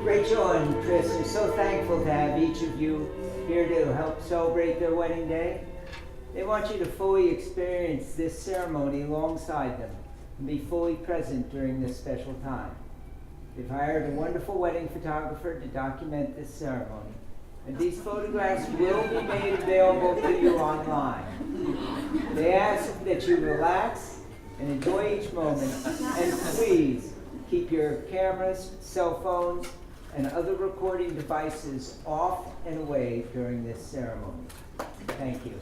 Rachel and Chris are so thankful to have each of you here to help celebrate their wedding day. They want you to fully experience this ceremony alongside them and be fully present during this special time. They've hired a wonderful wedding photographer to document this ceremony, and these photographs will be made available to you online. They ask that you relax and enjoy each moment, and please keep your cameras, cell phones, and other recording devices off and away during this ceremony. Thank you.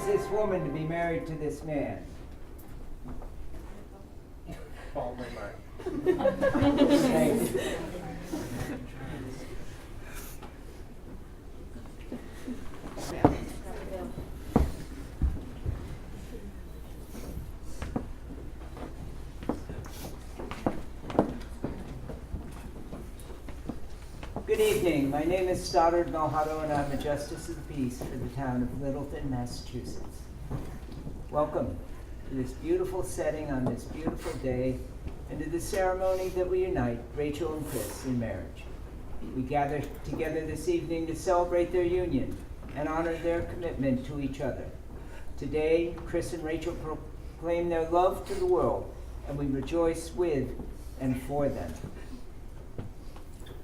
this woman to be married to this man? Paul Lindmark. Thank you. Good evening. My name is Stoddard Malhado, and I'm a Justice of the Peace for the town of Littleton, Massachusetts. Welcome to this beautiful setting on this beautiful day, and to the ceremony that will unite Rachel and Chris in marriage. We gather together this evening to celebrate their union and honor their commitment to each other. Today, Chris and Rachel proclaim their love to the world, and we rejoice with and for them.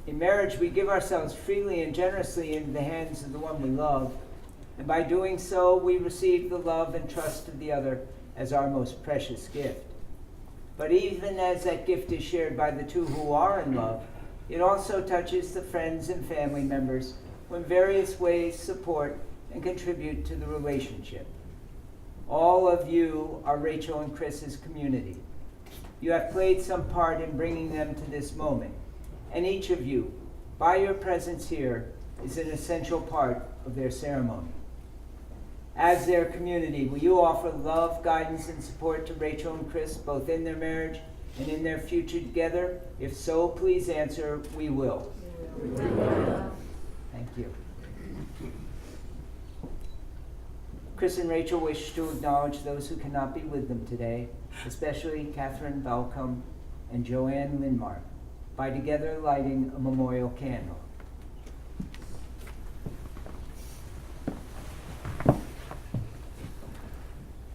In marriage, we give ourselves freely and generously into the hands of the one we love, and by doing so, we receive the love and trust of the other as our most precious gift. But even as that gift is shared by the two who are in love, it also touches the friends and family members who in various ways support and contribute to the relationship. All of you are Rachel and Chris's community. You have played some part in bringing them to this moment, and each of you, by your presence here, is an essential part of their ceremony. As their community, will you offer love, guidance, and support to Rachel and Chris, both in their marriage and in their future together? If so, please answer, we will. We will. Thank you. Chris and Rachel wish to acknowledge those who cannot be with them today, especially Catherine Baucom and Joanne Lindmark, by together lighting a memorial candle.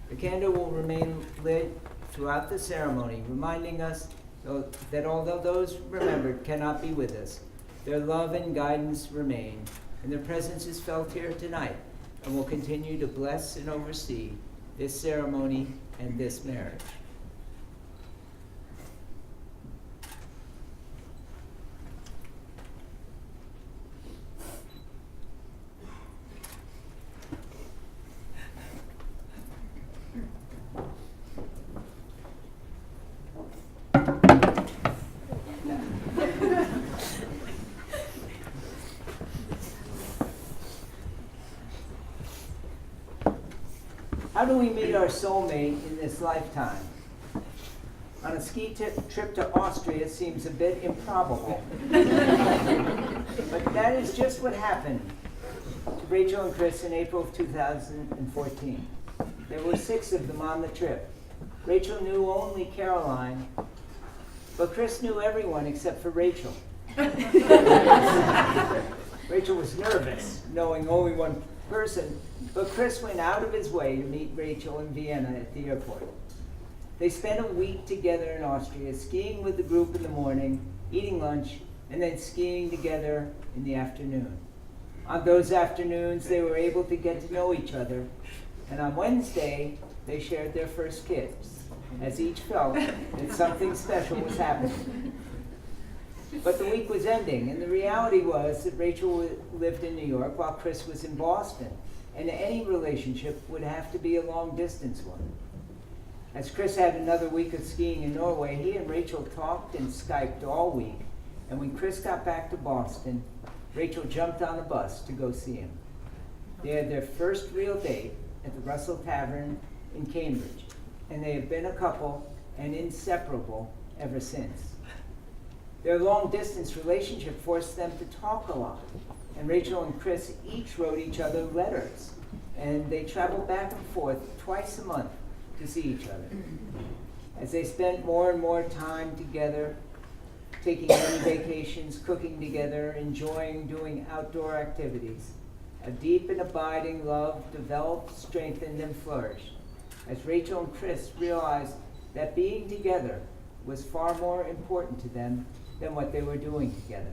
The candle will remain lit throughout the ceremony, reminding us that although those remembered cannot be with us, their love and guidance remain, and their presence is felt here tonight, and will continue to bless and oversee this ceremony and this marriage. How do we meet our soulmate in this lifetime? On a ski trip to Austria seems a bit improbable. But that is just what happened to Rachel and Chris in April of 2014. There were 6 of them on the trip. Rachel knew only Caroline, but Chris knew everyone except for Rachel. Rachel was nervous, knowing only one person, but Chris went out of his way to meet Rachel in Vienna at the airport. They spent a week together in Austria, skiing with the group in the morning, eating lunch, and then skiing together in the afternoon. On those afternoons, they were able to get to know each other, and on Wednesday, they shared their first kiss, as each felt that something special was happening. But the week was ending, and the reality was that Rachel lived in New York while Chris was in Boston, and any relationship would have to be a long-distance one. As Chris had another week of skiing in Norway, he and Rachel talked and Skyped all week, and when Chris got back to Boston, Rachel jumped on a bus to go see him. They had their first real date at the Russell Tavern in Cambridge, and they have been a couple and inseparable ever since. Their long-distance relationship forced them to talk a lot, and Rachel and Chris each wrote each other letters, and they traveled back and forth twice a month to see each other. As they spent more and more time together, taking many vacations, cooking together, enjoying doing outdoor activities, a deep and abiding love developed, strengthened, and flourished, as Rachel and Chris realized that being together was far more important to them than what they were doing together.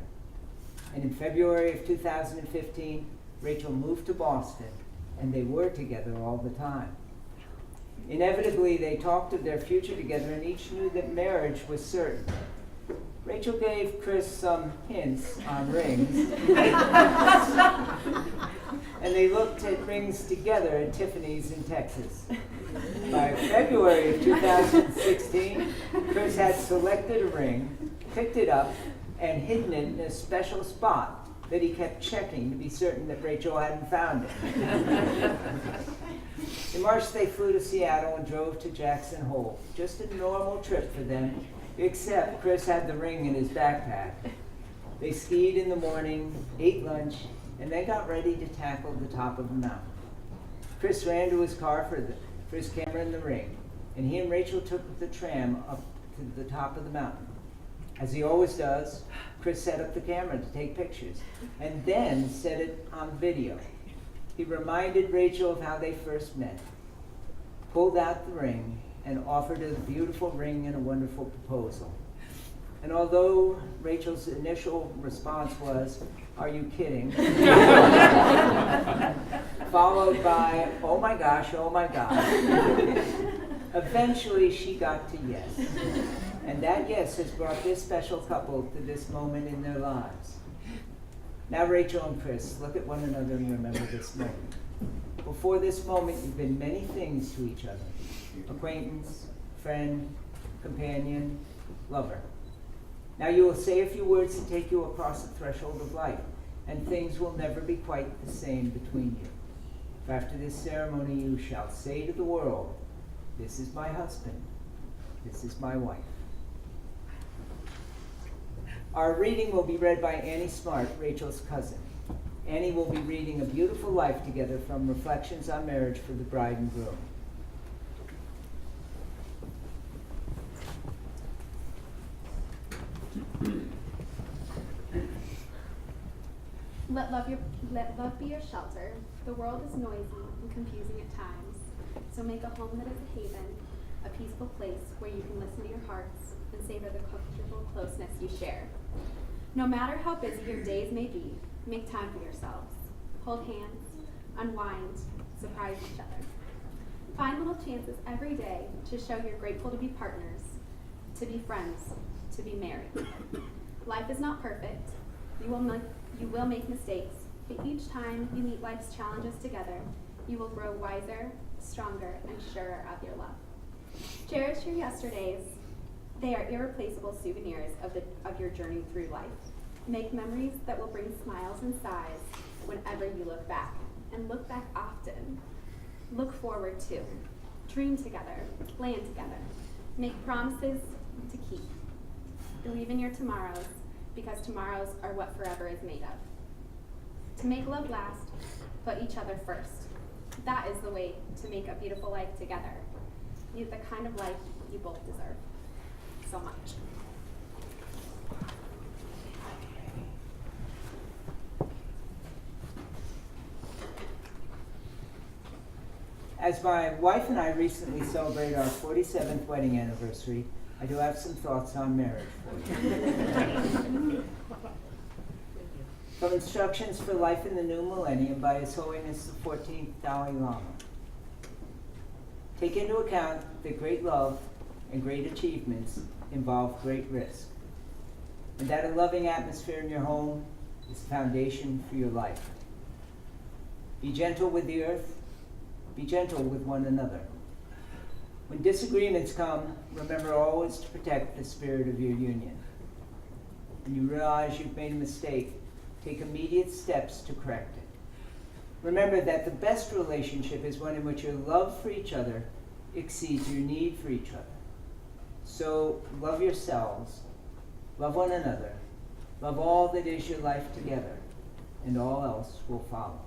And in February of 2015, Rachel moved to Boston, and they were together all the time. Inevitably, they talked of their future together, and each knew that marriage was certain. Rachel gave Chris some hints on rings, and and they looked at rings together at Tiffany's in Texas. By February of 2016, Chris had selected a ring, picked it up, and hidden it in a special spot that he kept checking to be certain that Rachel hadn't found it. In March, they flew to Seattle and drove to Jackson Hole. Just a normal trip for them, except Chris had the ring in his backpack. They skied in the morning, ate lunch, and then got ready to tackle the top of the mountain. Chris ran to his car for his camera and the ring, and he and Rachel took the tram up to the top of the mountain. As he always does, Chris set up the camera to take pictures, and then set it on video. He reminded Rachel of how they first met, pulled out the ring, and offered a beautiful ring and a wonderful proposal. And although Rachel's initial response was, "Are you kidding?" followed by, "Oh my gosh, oh my gosh." Eventually she got to yes. And that yes has brought this special couple to this moment in their lives. Now Rachel and Chris, look at one another and remember this moment. Before this moment, you've been many things to each other. Acquaintance, friend, companion, lover. Now you will say a few words to take you across the threshold of life, and things will never be quite the same between you. For after this ceremony you shall say to the world, "This is my husband, this is my wife." Our reading will be read by Annie Smart, Rachel's cousin. Annie will be reading A Beautiful Life Together from Reflections on Marriage for the Bride and Groom. Let love be your shelter. The world is noisy and confusing at times, so make a home that is a haven, a peaceful place where you can listen to your hearts and savor the comfortable closeness you share. No matter how busy your days may be, make time for yourselves. Hold hands, unwind, surprise each other. Find little chances every day to show you're grateful to be partners, to be friends, to be married. Life is not perfect. You will make mistakes, but each time you meet life's challenges together, you will grow wiser, stronger, and surer of your love. Cherish your yesterdays. They are irreplaceable souvenirs of your journey through life. Make memories that will bring smiles and sighs whenever you look back, and look back often. Look forward too. Dream together, plan together. Make promises to keep. Believe in your tomorrows, because tomorrows are what forever is made of. To make love last, put each other first. That is the way to make a beautiful life together. The kind of life you both deserve so much. As my wife and I recently celebrated our 47th wedding anniversary, I do have some thoughts on marriage for you. From Instructions for Life in the New Millennium by His Holiness the 14th Dalai Lama. Take into account that great love and great achievements involve great risk, and that a loving atmosphere in your home is the foundation for your life. Be gentle with the earth, be gentle with one another. When disagreements come, remember always to protect the spirit of your union. When you realize you've made a mistake, take immediate steps to correct it. Remember that the best relationship is one in which your love for each other exceeds your need for each other. So love yourselves, love one another, love all that is your life together, and all else will follow.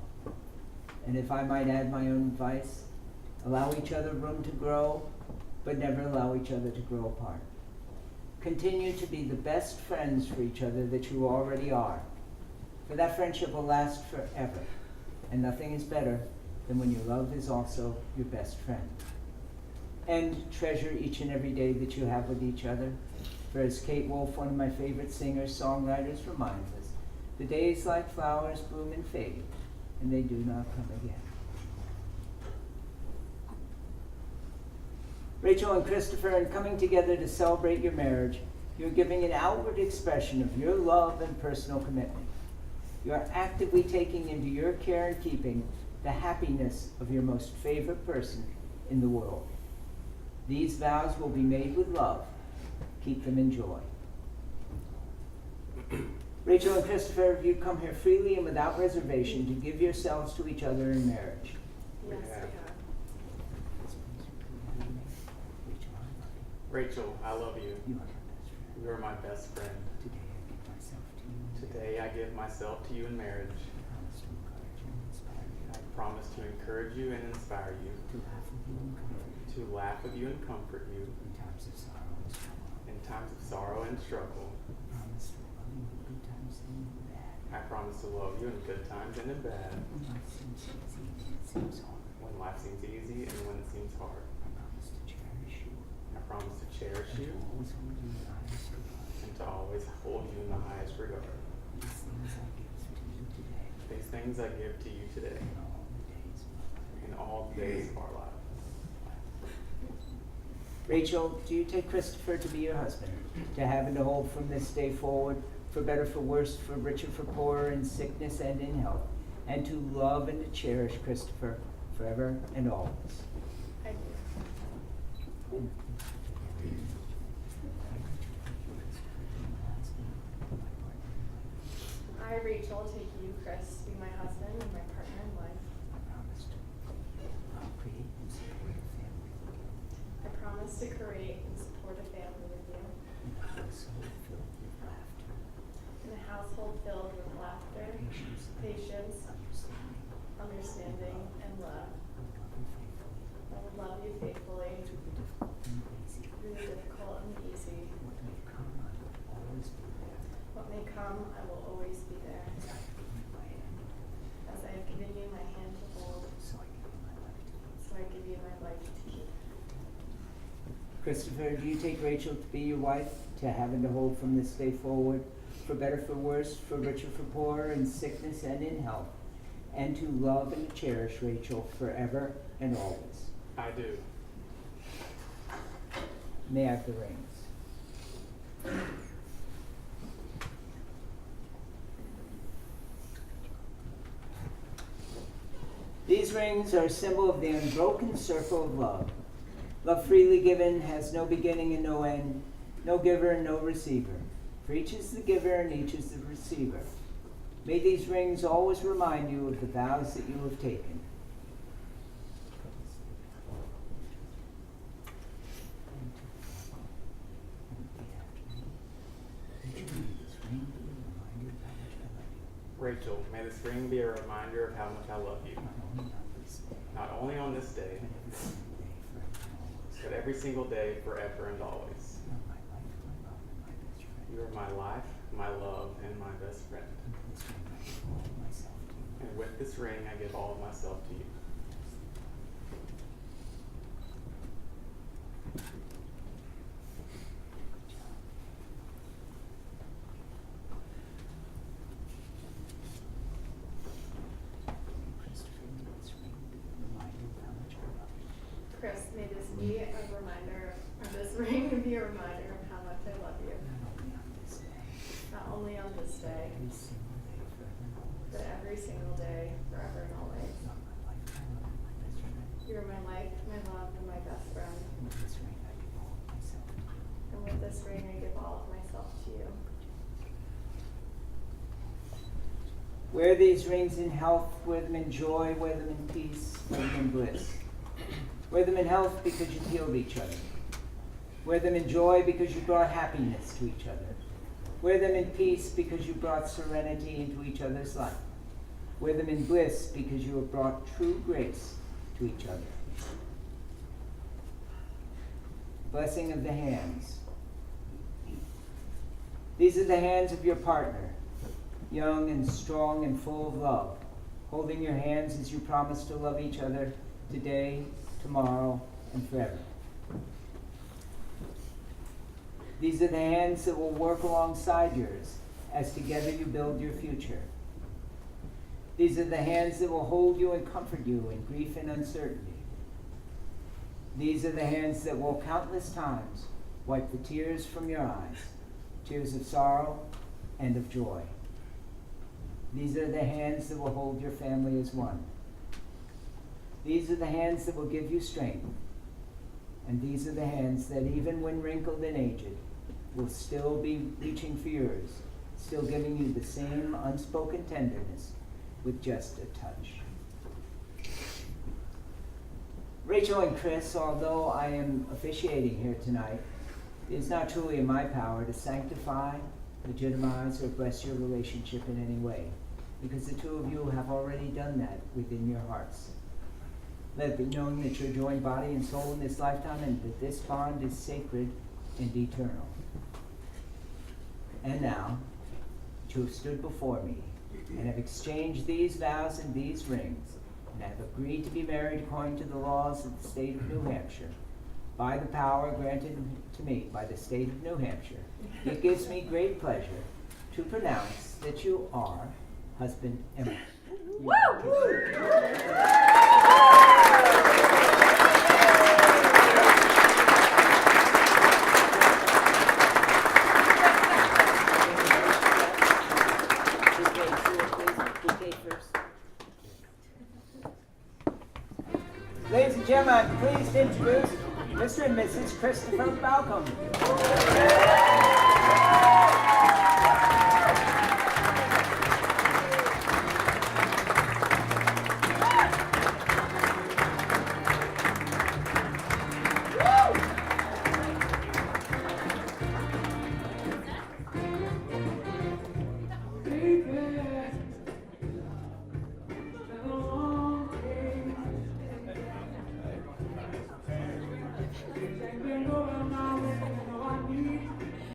And if I might add my own advice, allow each other room to grow, but never allow each other to grow apart. Continue to be the best friends for each other that you already are, for that friendship will last forever, and nothing is better than when your love is also your best friend. And treasure each and every day that you have with each other, for as Kate Wolf, one of my favorite singers, songwriters, reminds us, the days like flowers bloom and fade, and they do not come again. Rachel and Christopher, in coming together to celebrate your marriage, you're giving an outward expression of your love and personal commitment. You are actively taking into your care and keeping the happiness of your most favorite person in the world. These vows will be made with love. Keep them in joy. Rachel and Christopher, have you come here freely and without reservation to give yourselves to each other in marriage? Yes, we have. Rachel, I love you. You are my best friend. Today I give myself to you in marriage. I promise to encourage you and inspire you. To laugh with you and comfort you. In times of sorrow and struggle. I promise to love you in good times and in bad. When life seems easy and when it seems hard. I promise to cherish you and to always hold you in the highest regard. These things I give to you today in all the days of our lives. Rachel, do you take Christopher to be your husband, to have and to hold from this day forward, for better, for worse, for richer, for poorer, in sickness and in health, and to love and to cherish Christopher forever and always? I do. I, Rachel, take you, Chris, to be my husband and my partner in life. I promise to create and support a family with you. In a household filled with laughter, patience, understanding, and love. I will love you faithfully through the difficult and the easy. What may come, I will always be there. As I have given you my hand to hold, so I give you my life to keep. Christopher, do you take Rachel to be your wife, to have and to hold from this day forward, for better, for worse, for richer, for poorer, in sickness and in health, and to love and to cherish Rachel forever and always? I do. May I have the rings? These rings are a symbol of the unbroken circle of love. Love freely given has no beginning and no end, no giver and no receiver. For each is the giver and each is the receiver. May these rings always remind you of the vows that you have taken. Rachel, may this ring be a reminder of how much I love you. Not only on this day, but every single day, forever and always. You are my life, my love, and my best friend. And with this ring, I give all of myself to you. Chris, may this be a reminder, or this ring be a reminder of how much I love you. Not only on this day, but every single day, forever and always. You are my life, my love, and my best friend. And with this ring, I give all of myself to you. Wear these rings in health, wear them in joy, wear them in peace, wear them in bliss. Wear them in health because you healed each other. Wear them in joy because you brought happiness to each other. Wear them in peace because you brought serenity into each other's life. Wear them in bliss because you have brought true grace to each other. Blessing of the hands. These are the hands of your partner, young and strong and full of love, holding your hands as you promise to love each other today, tomorrow, and forever. These are the hands that will work alongside yours as together you build your future. These are the hands that will hold you and comfort you in grief and uncertainty. These are the hands that will countless times wipe the tears from your eyes, tears of sorrow and of joy. These are the hands that will hold your family as one. These are the hands that will give you strength. And these are the hands that, even when wrinkled and aged, will still be reaching for yours, still giving you the same unspoken tenderness with just a touch. Rachel and Chris, although I am officiating here tonight, it is not truly in my power to sanctify, legitimize, or bless your relationship in any way, because the two of you have already done that within your hearts. Let it be known that you're joined body and soul in this lifetime, and that this bond is sacred and eternal. And now, that you have stood before me, and have exchanged these vows and these rings, and have agreed to be married according to the laws of the state of New Hampshire, by the power granted to me by the state of New Hampshire, it gives me great pleasure to pronounce that you are husband and wife. Ladies and gentlemen, I'm pleased to introduce Mr. and Mrs. Christopher Baucom.